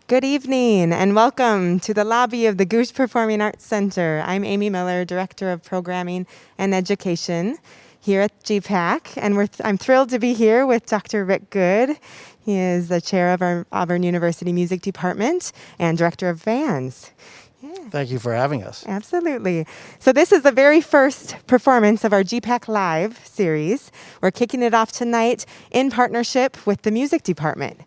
Good evening and welcome to the lobby of the Gogue Performing Arts Center. I'm Amy Miller, Director of Programming and Education here at GPAC, and I'm thrilled to be here with Dr. Rick Goode. He is the chair of our Auburn University Music Department and Director of Bands. Thank you for having us. Absolutely. So this is the very first performance of our GPAC Live series. We're kicking it off tonight in partnership with the music department.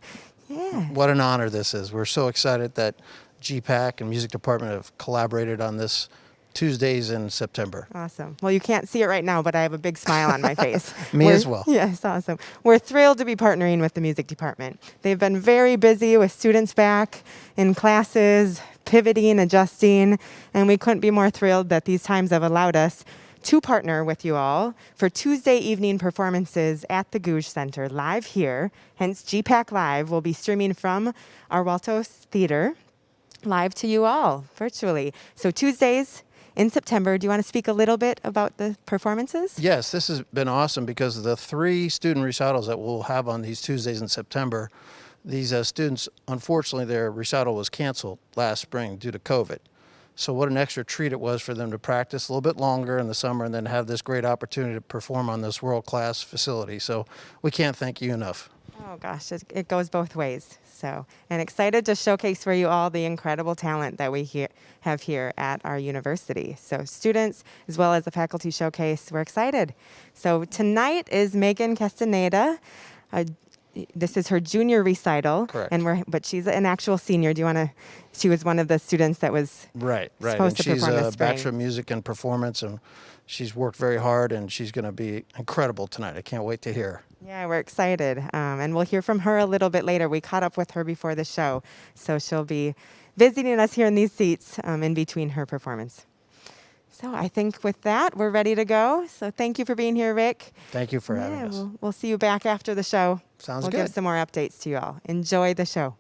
Yeah. What an honor this is. We're so excited that GPAC and Music Department have collaborated on this Tuesdays in September. Awesome. Well, you can't see it right now, but I have a big smile on my face. Me as well. Yes, awesome. We're thrilled to be partnering with the music department. They've been very busy with students back in classes, pivoting, adjusting, and we couldn't be more thrilled that these times have allowed us to partner with you all for Tuesday evening performances at the Gogue Center live here. Hence, GPAC Live will be streaming from our Waltos Theater live to you all virtually. So Tuesdays in September, do you want to speak a little bit about the performances? Yes, this has been awesome because of the 3 student recitals that we'll have on these Tuesdays in September. These students, unfortunately, their recital was canceled last spring due to COVID. So what an extra treat it was for them to practice a little bit longer in the summer and then have this great opportunity to perform on this world-class facility. So we can't thank you enough. Oh gosh, it goes both ways. So, and excited to showcase for you all the incredible talent that we have here at our university. So students, as well as the faculty showcase, we're excited. So tonight is Megan Castaneda. This is her junior recital. Correct. But she's an actual senior. She was one of the students that was Right. supposed to perform this And she's a spring. Bachelor of Music and Performance, and she's worked very hard, and she's going to be incredible tonight. I can't wait to hear her. Yeah, we're excited. And we'll hear from her a little bit later. We caught up with her before the show, so she'll be visiting us here in these seats in between her performance. So I think with that, we're ready to go. So thank you for being here, Rick. Thank you for having us. We'll see you back after the show. Sounds We'll good. give some more updates to you all. Enjoy the show.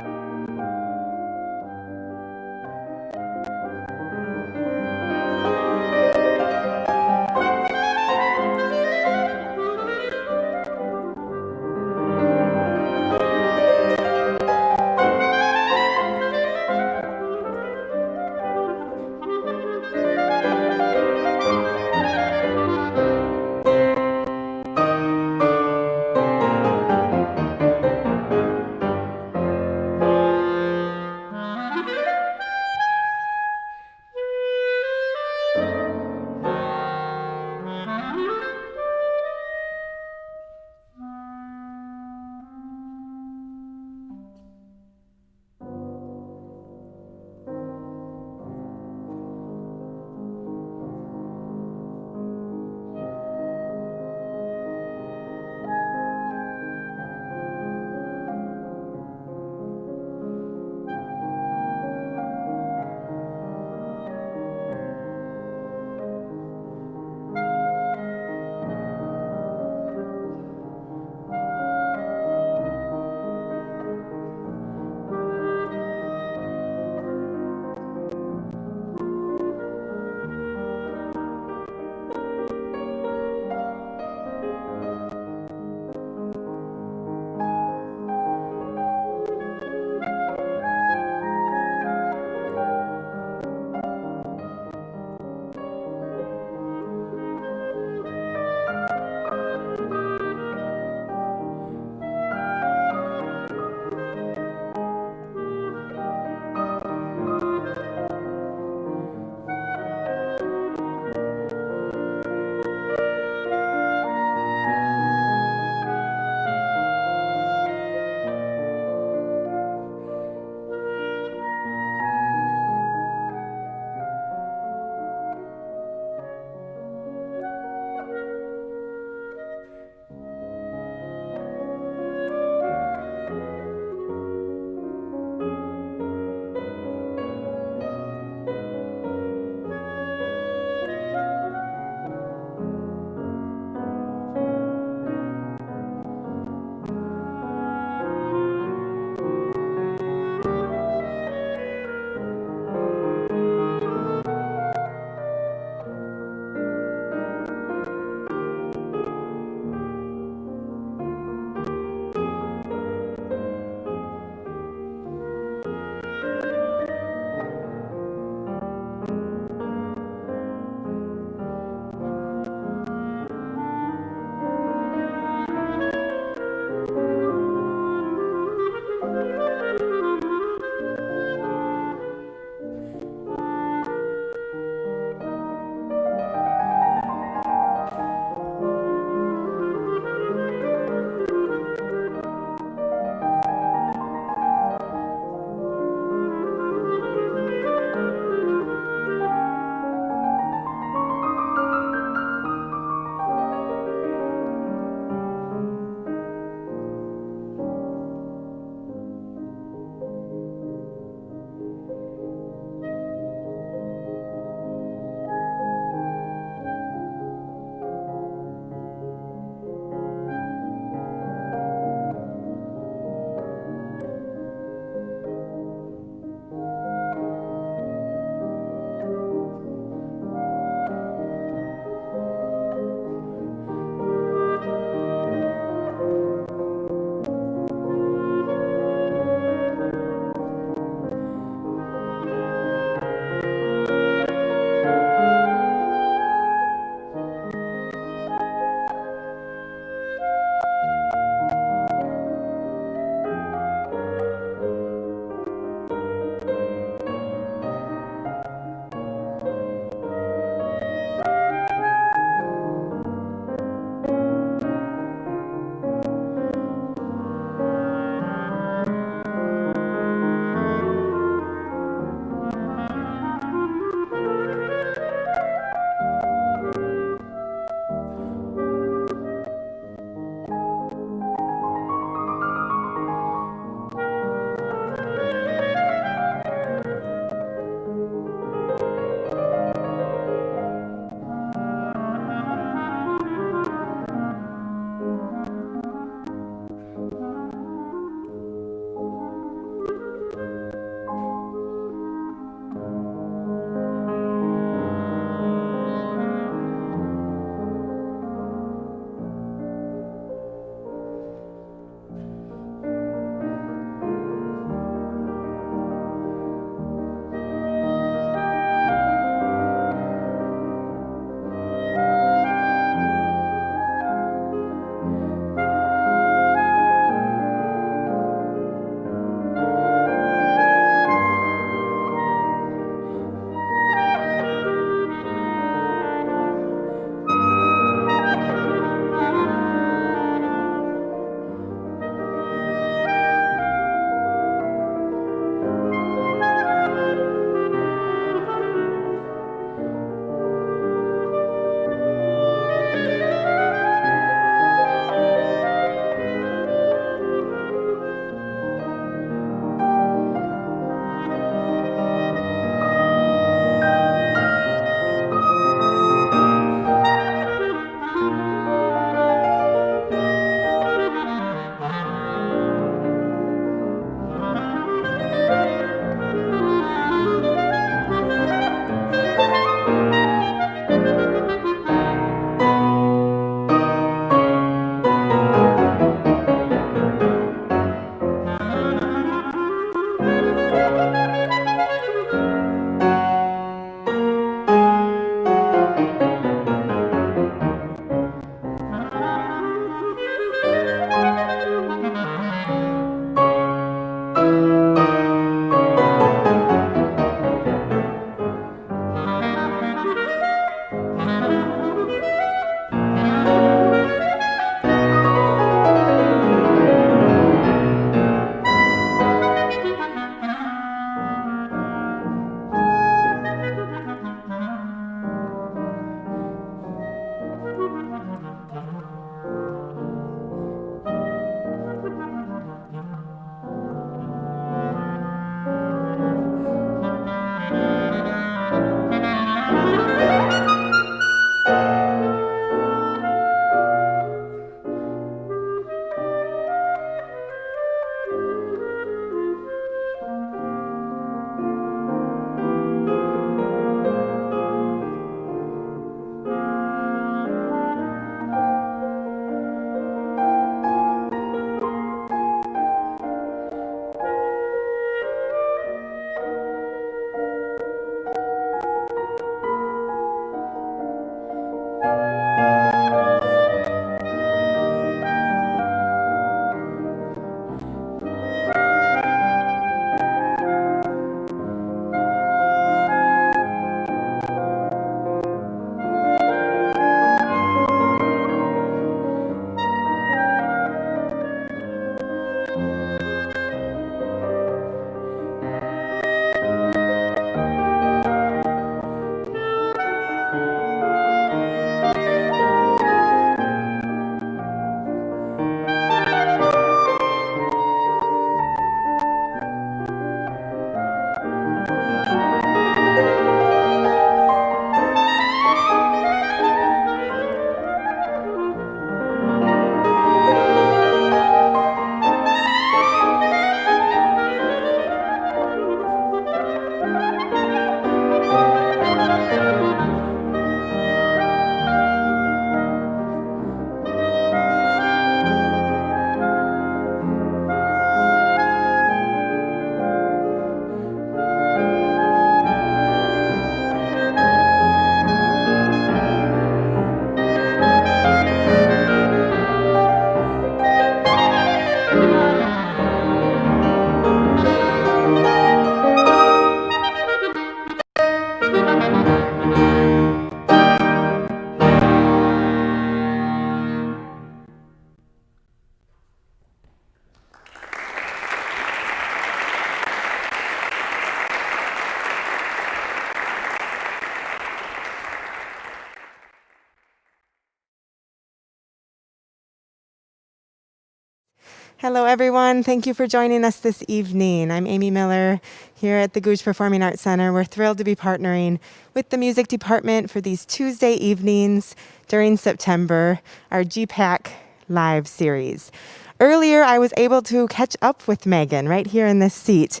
Hello, everyone. Thank you for joining us this evening. I'm Amy Miller here at the Gogue Performing Arts Center. We're thrilled to be partnering with the music department for these Tuesday evenings during September, our GPAC live series. Earlier, I was able to catch up with Megan right here in this seat.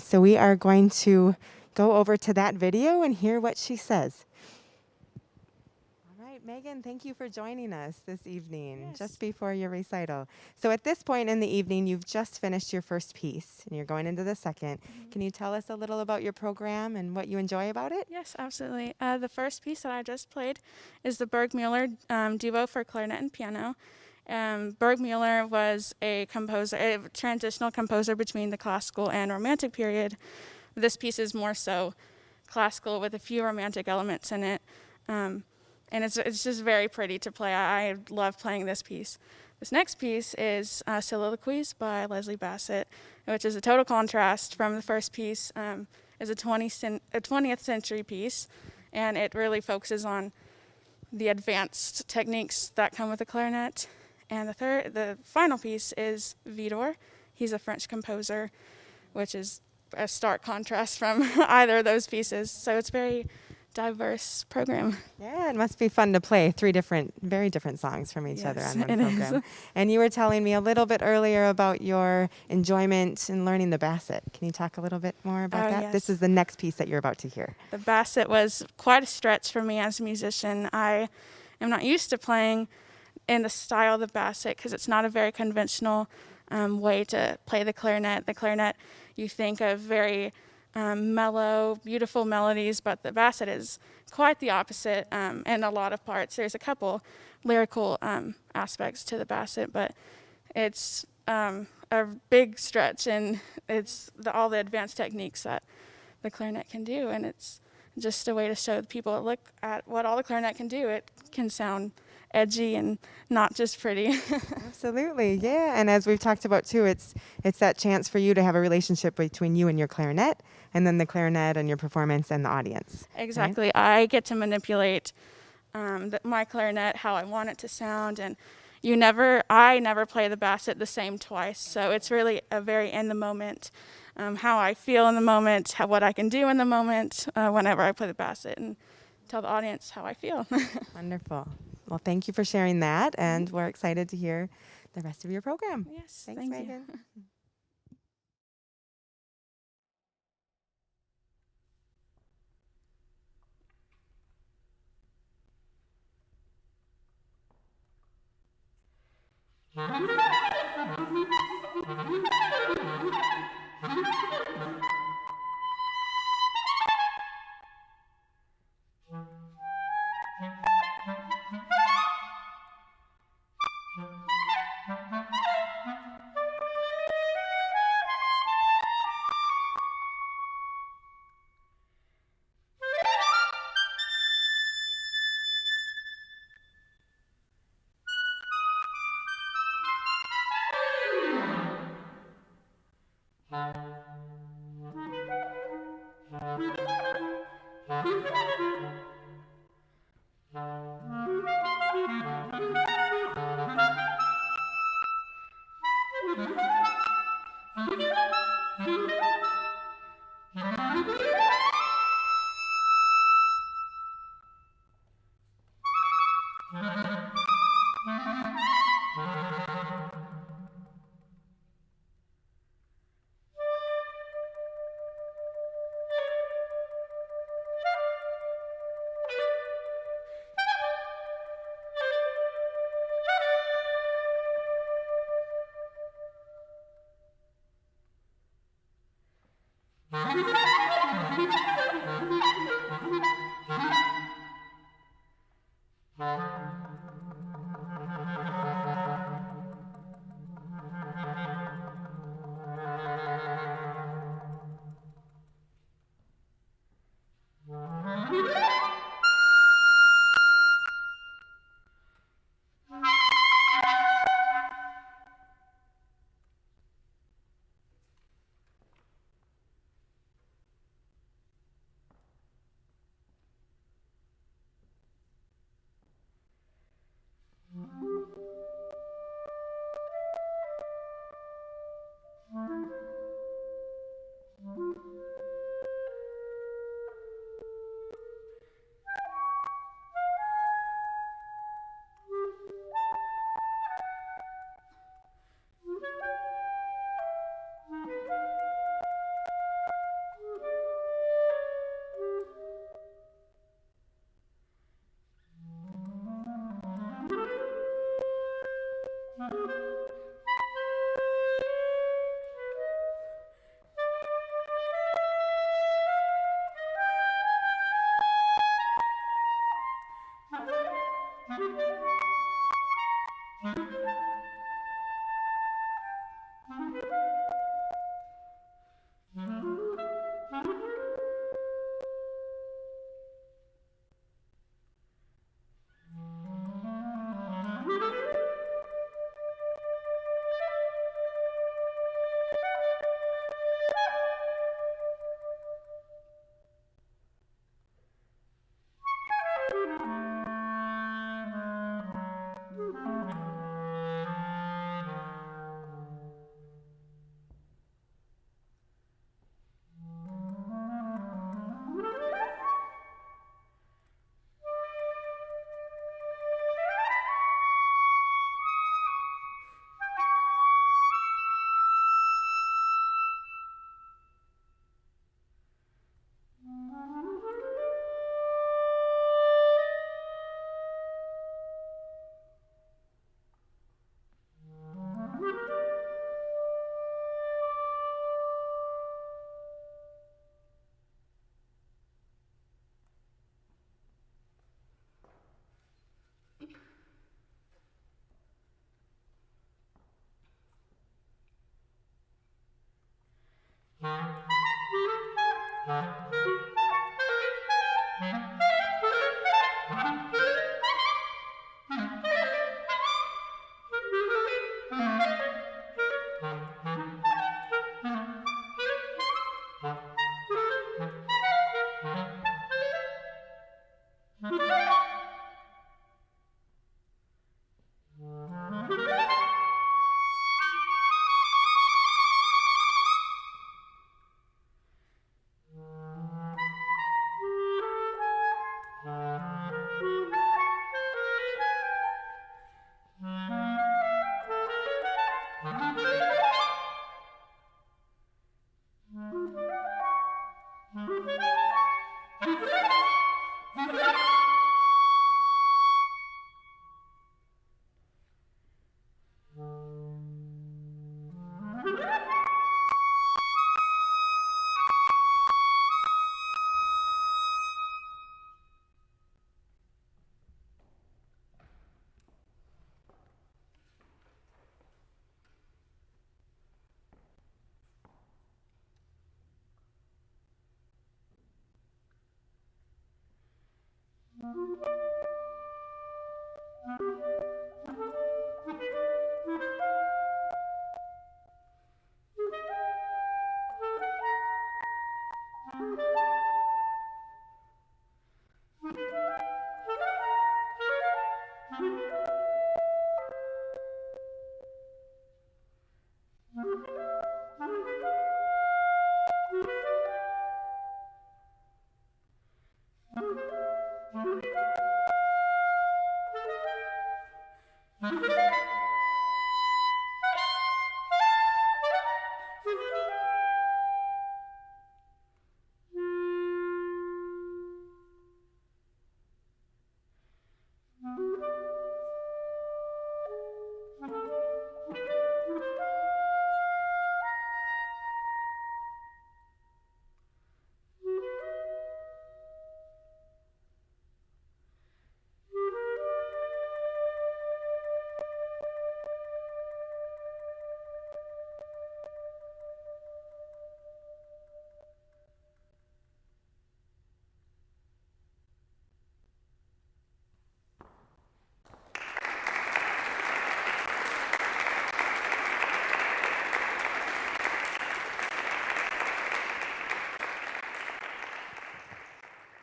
So we are going to go over to that video and hear what she says. All right, Megan, thank you for joining us this evening, Yes. just before your recital. So at this point in the evening, you've just finished your first piece, and you're going into the second. Can you tell us a little about your program and what you enjoy about it? Yes, absolutely. The first piece that I just played is the Berg-Mueller duo for clarinet and piano. Berg-Mueller was a composer, a transitional composer between the classical and romantic period. This piece is more so classical with a few romantic elements in it. And it's just very pretty to play. I love playing this piece. This next piece is Soliloquies by Leslie Bassett, which is a total contrast from the first piece. Is a 20th century piece, and it really focuses on the advanced techniques that come with the clarinet. And the final piece is Vidor. He's a French composer, which is a stark contrast from either of those pieces. So it's very diverse program. Yeah, it must be fun to play very different songs from each other Yes, on one it program. is. And you were telling me a little bit earlier about your enjoyment in learning the Bassett. Can you talk a little bit more about Oh, that? yes. This is the next piece that you're about to hear. The Bassett was quite a stretch for me as a musician. I am not used to playing in the style of the Bassett because it's not a very conventional way to play the clarinet. The clarinet, you think of very mellow, beautiful melodies, but the Bassett is quite the opposite in a lot of parts. There's a couple lyrical aspects to the Bassett, but it's a big stretch, and it's all the advanced techniques that the clarinet can do, and it's just a way to show people, look at what all the clarinet can do. It can sound edgy and not just pretty. Absolutely, yeah. And as we've talked about too, it's that chance for you to have a relationship between you and your clarinet, and then the clarinet and your performance and the audience. right? Exactly. I get to manipulate my clarinet how I want it to sound, and I never play the Bassett the same twice. So it's really a very in the moment, how I feel in the moment, what I can do in the moment whenever I play the Bassett, and tell the audience how I feel. Wonderful. Well, thank you for sharing that, and we're excited to hear the rest of your program. Yes, Thanks, thank Megan. you.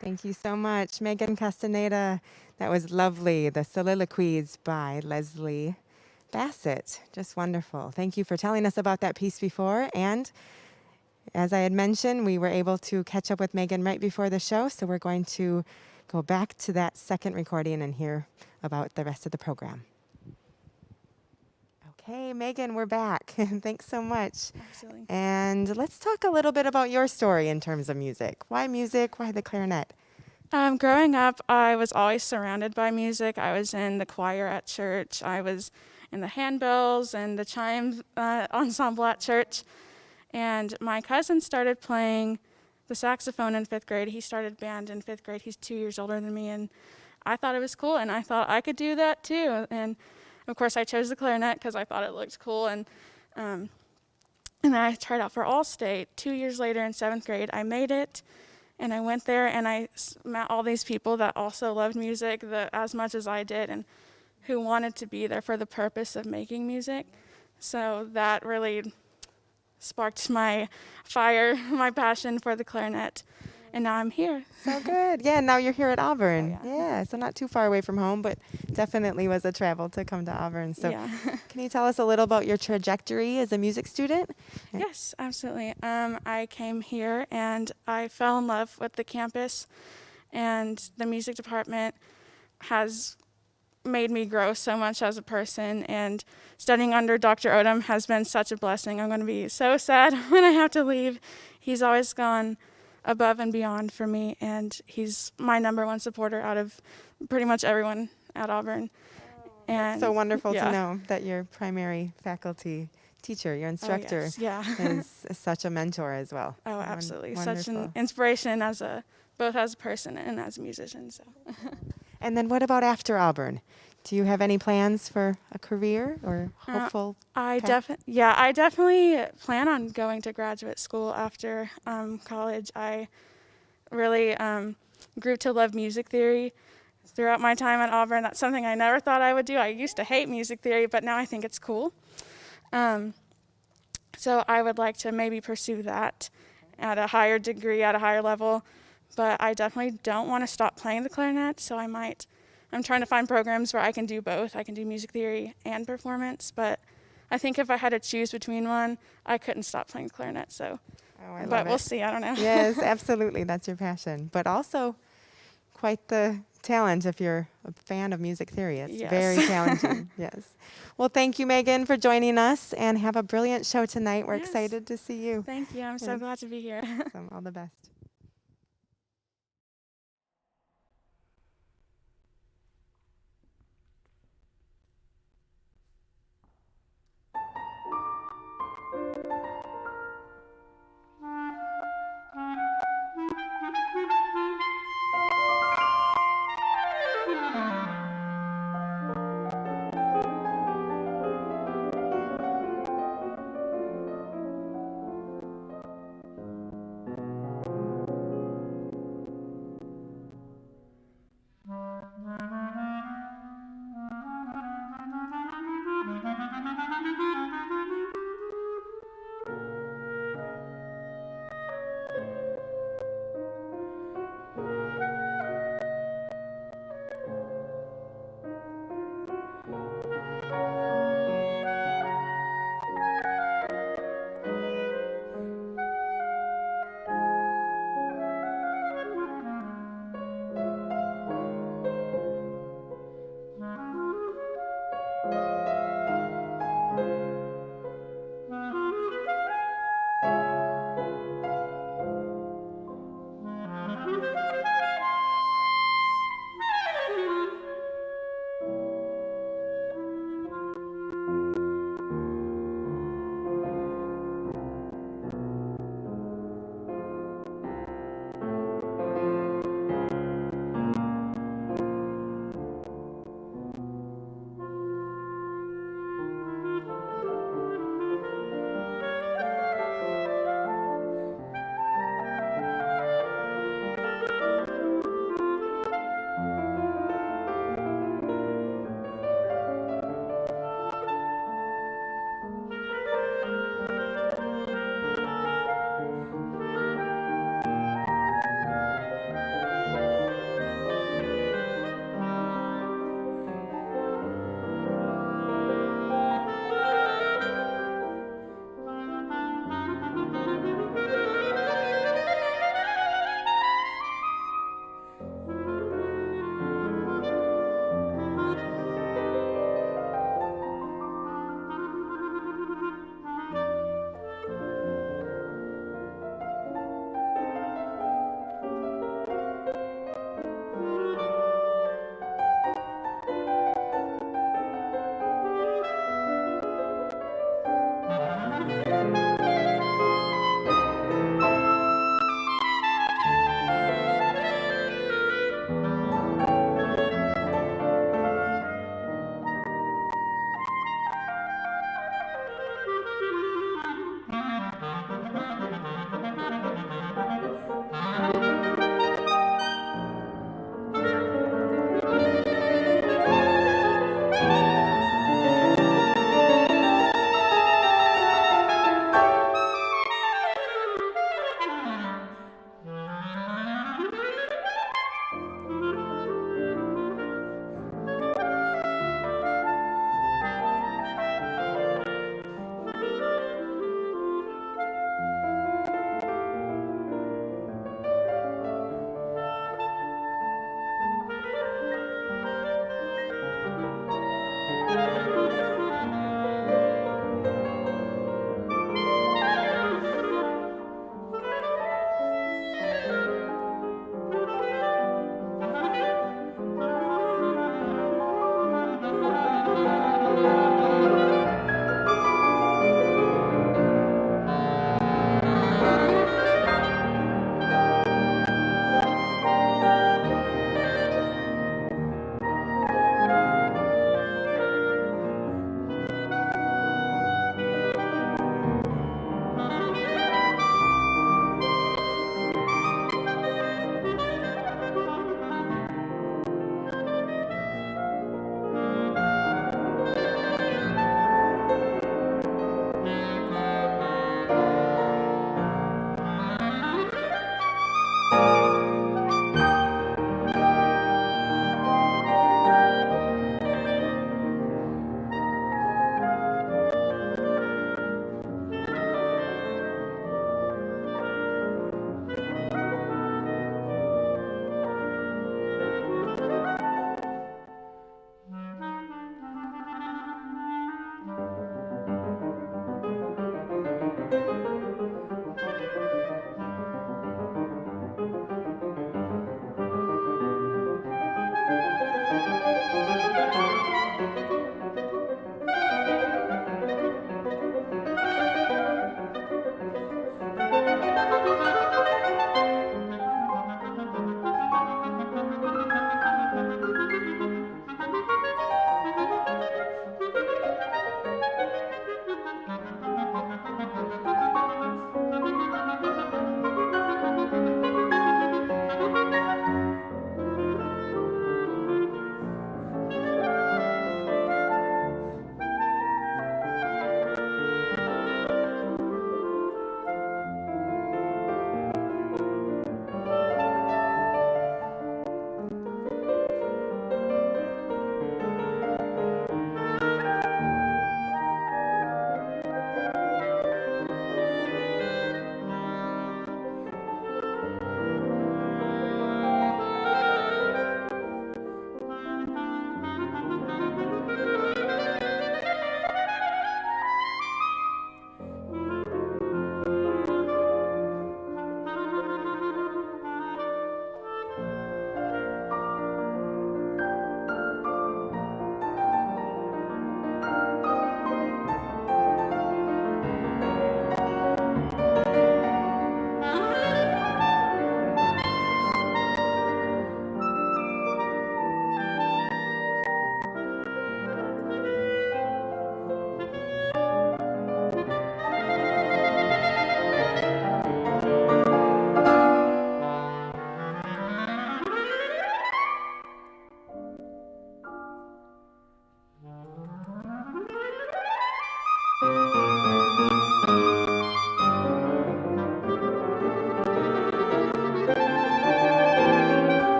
Thank you so much, Megan Castaneda. That was lovely. The Soliloquies by Leslie Bassett. Just wonderful. Thank you for telling us about that piece before. And as I had mentioned, we were able to catch up with Megan right before the show, so we're going to go back to that second recording and hear about the rest of the program. Okay, Megan, we're back. Thanks so much. Absolutely. And let's talk a little bit about your story in terms of music. Why music? Why the clarinet? Growing up, I was always surrounded by music. I was in the choir at church. I was in the handbells and the chime ensemble at church. And my cousin started playing the saxophone in 5th grade. He started band in 5th grade. He's 2 years older than me, and I thought it was cool, and I thought I could do that too. And of course, I chose the clarinet because I thought it looked cool. And then I tried out for All-State. 2 years later in 7th grade, I made it. And I went there and I met all these people that also loved music as much as I did and who wanted to be there for the purpose of making music. So that really sparked my fire, my passion for the clarinet. And now I'm here. So good. Yeah, now you're here at Auburn. Oh, yeah. Yeah, so not too far away from home, but definitely was a travel to come to Auburn. So Yeah. can you tell us a little about your trajectory as a music student? Yes, absolutely. I came here and I fell in love with the campus, and the music department has made me grow so much as a person, and studying under Dr. Odom has been such a blessing. I'm going to be so sad when I have to leave. He's always gone above and beyond for me, and he's my number one supporter out of pretty much everyone at Auburn. And So wonderful yeah. to know that your primary faculty teacher, your instructor, Oh, yes. Yeah. is such a mentor as well. Oh, absolutely. Such Wonderful. an inspiration both as a person and as a musician. So. And then what about after Auburn? Do you have any plans for a career or hopeful I path? definitely plan on going to graduate school after college. I really grew to love music theory throughout my time at Auburn. That's something I never thought I would do. I used to hate music theory, but now I think it's cool. Um, so I would like to maybe pursue that at a higher degree, at a higher level. But I definitely don't want to stop playing the clarinet, so I'm trying to find programs where I can do both. I can do music theory and performance, but I think if I had to choose between one, I couldn't stop playing clarinet. So, Oh, I love but we'll it. see. I don't know. Yes, absolutely. That's your passion. But also quite the challenge if you're a fan of music theory. It's Yes. very challenging. Yes. Well, thank you, Megan, for joining us, and have a brilliant show tonight. We're Yes. excited to see you. Thank you. I'm so Yes. glad to be here. Awesome. All the best.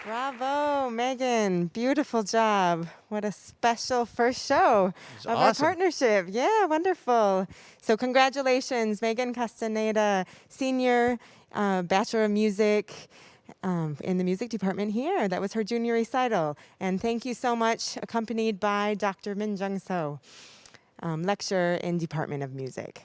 Bravo, Megan. Beautiful job. What a special first show It's of our awesome. partnership. Yeah, wonderful. So congratulations, Megan Castaneda, senior Bachelor of Music in the music department here. That was her junior recital. And thank you so much, accompanied by Dr. Min Jung So, lecturer in Department of Music.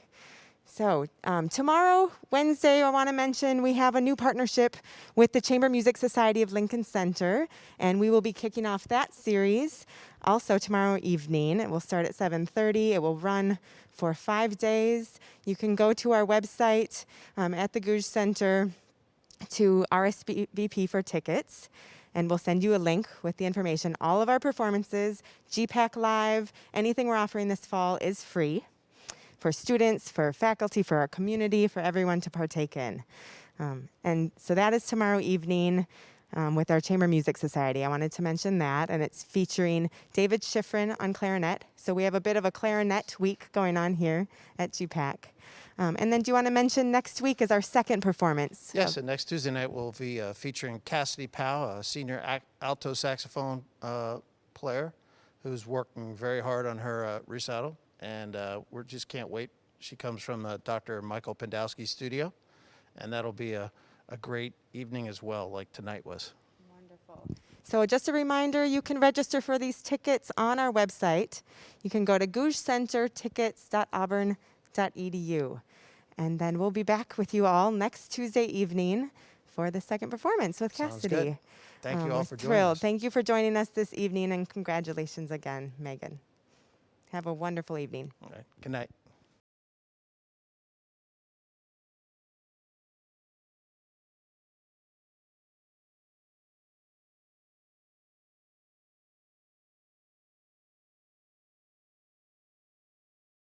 So tomorrow, Wednesday, I want to mention we have a new partnership with the Chamber Music Society of Lincoln Center, and we will be kicking off that series also tomorrow evening. It will start at 7:30. It will run for 5 days. You can go to our website at the Gogue Center to RSVP for tickets, and we'll send you a link with the information. All of our performances, GPAC Live, anything we're offering this fall is free for students, for faculty, for our community, for everyone to partake in. And so that is tomorrow evening with our Chamber Music Society. I wanted to mention that, and it's featuring David Schifrin on clarinet. So we have a bit of a clarinet week going on here at GPAC. And then do you want to mention next week is our second performance? Yes, and next Tuesday night we'll be featuring Cassidy Powell, a senior alto saxophone player who's working very hard on her recital. And we just can't wait. She comes from Dr. Michael Pendowski's studio, and that'll be a great evening as well, like tonight was. Wonderful. So just a reminder, you can register for these tickets on our website. You can go to gougecentertickets.auburn.edu. And then we'll be back with you all next Tuesday evening for the second performance with Sounds Cassidy. good. Thank you all we're for joining thrilled. us. Thank you for joining us this evening, and congratulations again, Megan. Have a wonderful evening. All right. Good night.